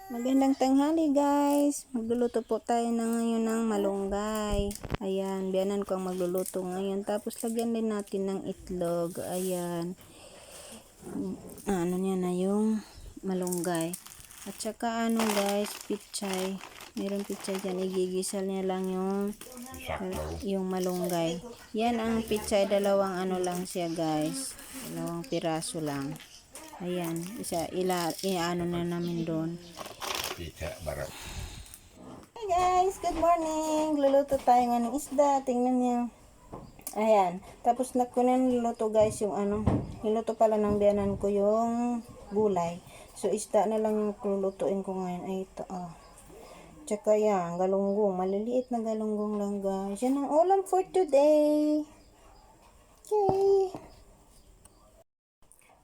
Magandang tanghali guys. Magluluto po tayo na ngayon ng malunggay. Ayan, biyanan ko ang magluluto ngayon. Tapos lagyan din natin ng itlog. Ayan. Ano niya na yung malunggay. At saka ano guys, pichay. Mayroong pichay dyan. Igigisal niya lang yung malunggay. Yan ang pichay. Dalawang ano lang siya guys. Dalawang piraso lang. Ayan. Iano na namin doon. Barat. Hi guys, good morning. Luluto tayo nga ng isda. Tingnan niyo. Ayan. Tapos nakunan niluto guys yung ano. Niluto pala ng biyanan ko yung gulay. So isda na lang yung lulutuin ko ngayon. Ay ito Tsaka yan, galunggong. Maliliit na galunggong lang guys. Yan ang ulam for today. Okay.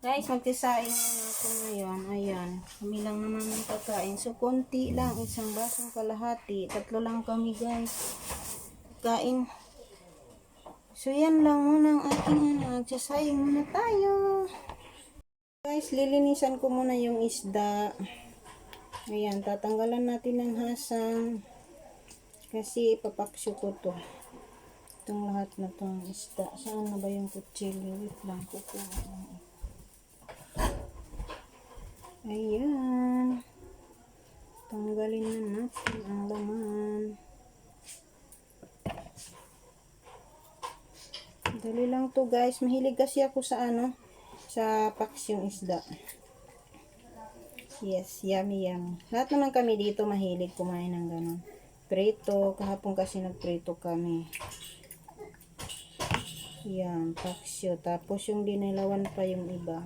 Guys, magtisaing na ako ngayon. Ayan. Kami lang naman ang pagkain. So, konti lang. Isang basong kalahati. 3 lang kami, guys. Kain. So, yan lang muna ang aking Magsasaing muna tayo. Guys, lilinisan ko muna yung isda. Ayan. Tatanggalan natin ng hasang. Kasi, ipapaksyo ko to. Itong lahat na tong isda. Saan na ba yung kutsilyo? Wait lang. Kukuha lang ito. Ayan. Tanggalin na natin ang laman. Dali lang to guys. Mahilig kasi ako sa sa paksyong isda. Yes, yummy yummy. Lahat naman kami dito mahilig kumain ng ganun. Prito. Kahapon kasi nagprito kami. Yan, paksyo. Tapos yung dinilawan pa yung iba.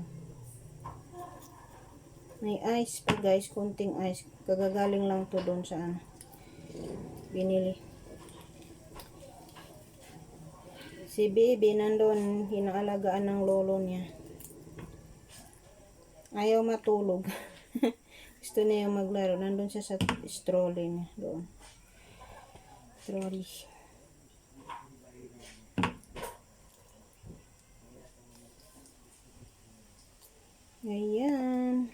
May ice pa guys, kunting ice. Kagagaling lang to doon sa binili. Si baby nandun, hinaalagaan ng lolo niya. Ayaw matulog. Gusto niya yung maglaro. Nandun siya sa strolley niya doon. Trolley. Ayan.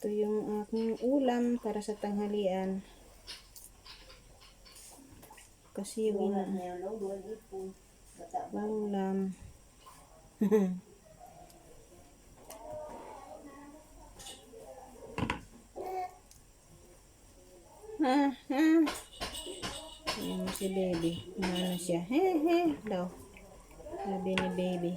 Ito yung aking ulam para sa tanghalian. Kasi yung ulam. Ayan si baby. Ano siya? He daw. Sabi ni baby.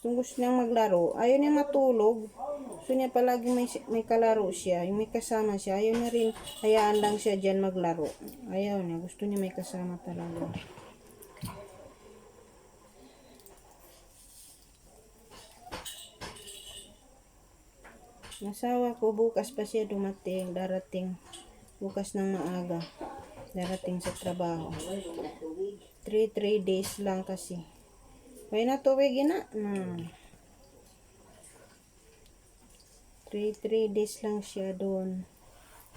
Gusto niyang maglaro. Ayaw niya matulog. Gusto niya palagi may kalaro siya. Yung may kasama siya. Ayaw niya rin. Hayaan lang siya dyan maglaro. Ayaw niya. Gusto niya may kasama talaga. Nasawa ko. Bukas pa siya dumating. Darating. Bukas ng maaga. Darating sa trabaho. 3 days lang kasi. May natubig na. 3 days lang siya doon.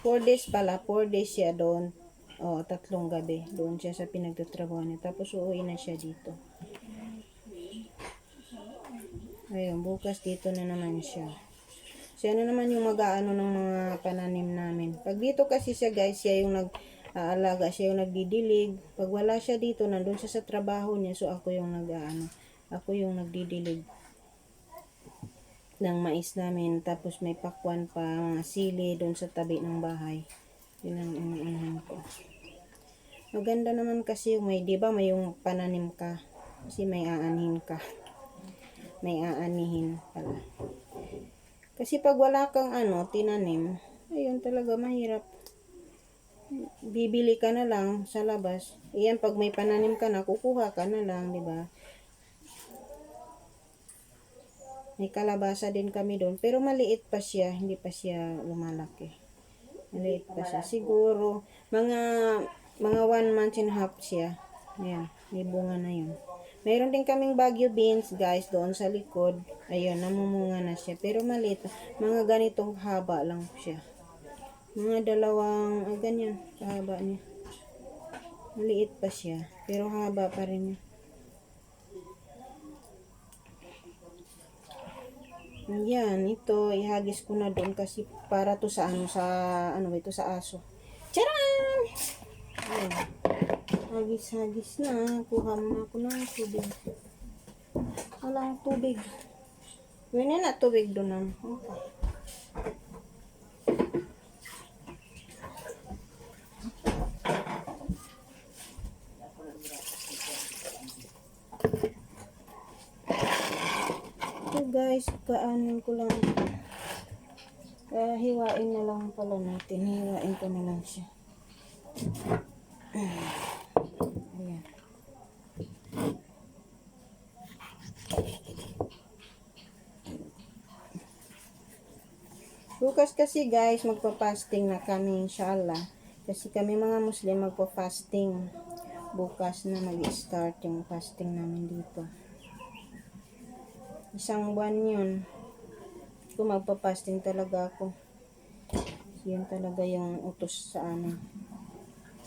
4 days pala. 4 days siya doon. 3 gabi. Doon siya sa pinagtatrabaho niya. Tapos uuwi na siya dito. Ayun, bukas dito na naman siya. Siya na naman yung mag-aano ng mga pananim namin. Pag dito kasi siya guys, siya yung nag-aalaga, siya yung nagdidilig. Pag wala siya dito, nandun siya sa trabaho niya, so ako yung ako yung nagdidilig ng mais namin. Tapos may pakwan pa, mga sili doon sa tabi ng bahay. Yun ang inaanahan ko. Maganda naman kasi yung may, di ba, may yung pananim ka. Kasi may aanhin ka. May aanihin pala. Kasi pag wala kang tinanim, ayun talaga mahirap. Bibili ka na lang sa labas. Iyan pag may pananim ka na, kukuha ka na lang, di ba? May kalabasa din kami doon, pero maliit pa siya, hindi pa siya lumalaki. Maliit pa siya. Siguro mga 1 month and a half siya. Ayan, may bunga na yun. Mayroon din kaming Baguio beans, guys, doon sa likod. Ayun, namumunga na siya. Pero maliit. Mga ganitong haba lang siya. Mga dalawang, ganyan, kahaba niya. Maliit pa siya. Pero haba pa rin niya. Yan, ito, ihagis ko na doon kasi para to sa ito sa aso. Charan! Ayan. Hagis na. Kuha mo ako ng tubig. Walang tubig. Yun na tubig doon na. Okay. So guys, kaanin ko lang. Hiwain na lang pala natin. Hiwain ko na lang siya. Ayan. Bukas kasi guys, magpa-fasting na kami inshallah. Kasi kami mga Muslim magpa-fasting. Bukas na mag-start yung fasting namin dito. Isang buwan yun. Kung magpa-fasting talaga ako. Yun talaga yung utos sa amin.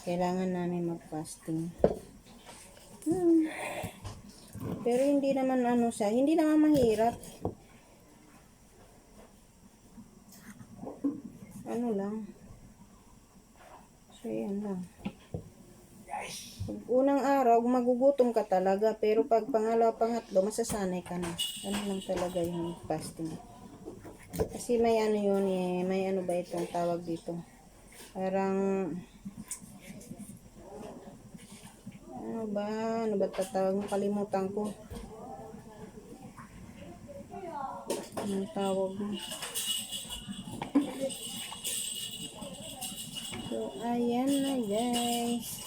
Kailangan namin mag-fasting. Pero hindi naman hindi naman mahirap. Lang. So, yan lang. Pag unang araw, magugutom ka talaga. Pero pag pangalawa, pangatlo, masasanay ka na. Lang talaga yung fasting. Kasi may yun may ba itong tawag dito? Parang, ano ba tatawag mo? Kalimutan ko. Anong tawag mo? So, ayan na guys.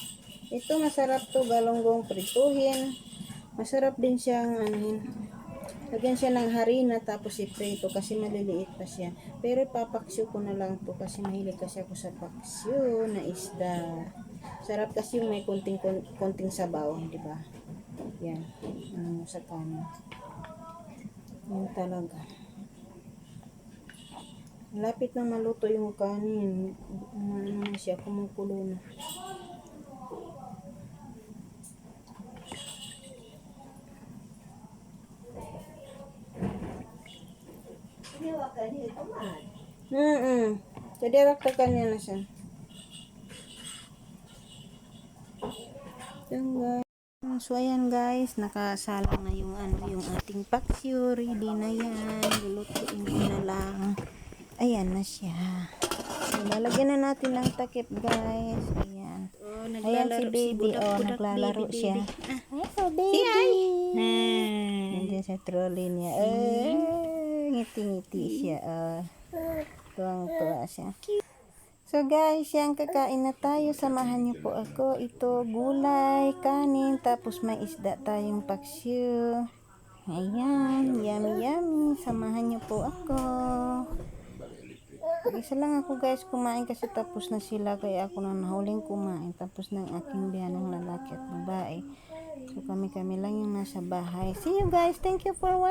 Ito masarap to, galunggong prituhin. Masarap din siyang lagyan siya ng harina tapos iprito kasi maliliit pa siya. Pero ipapaksyo ko na lang to kasi mahilig kasi ako sa paksyo na isda. Sarap kasi yung may konting sabaw, di ba? Yan. Sa kanin. Yan talaga. Lapit na maluto yung kanin. Na siya, kumukulo na. Jadi raktakannya na siya. So ayan guys, nakasalang na yung yung ating paksyo. Ready na yan. Lulutuin ko na lang. Ayan na siya. Lalagyan na natin ng takip guys. Ayan. Ayan si baby. Naglalaro siya. Hello baby. Nandiyan sa trolley niya. Ngiti-ngiti siya. Tuwang-tuwa siya. So guys, yan kakain na tayo. Samahan niyo po ako. Ito gulay, kanin, tapos may isda tayong paksyo. Ayan, yummy yummy. Samahan niyo po ako. Isa lang ako guys kumain kasi tapos na sila kaya ako na nahuling kumain tapos ng aking biyanang lalaki at babae. So kami lang yung nasa bahay. See you guys. Thank you for watching.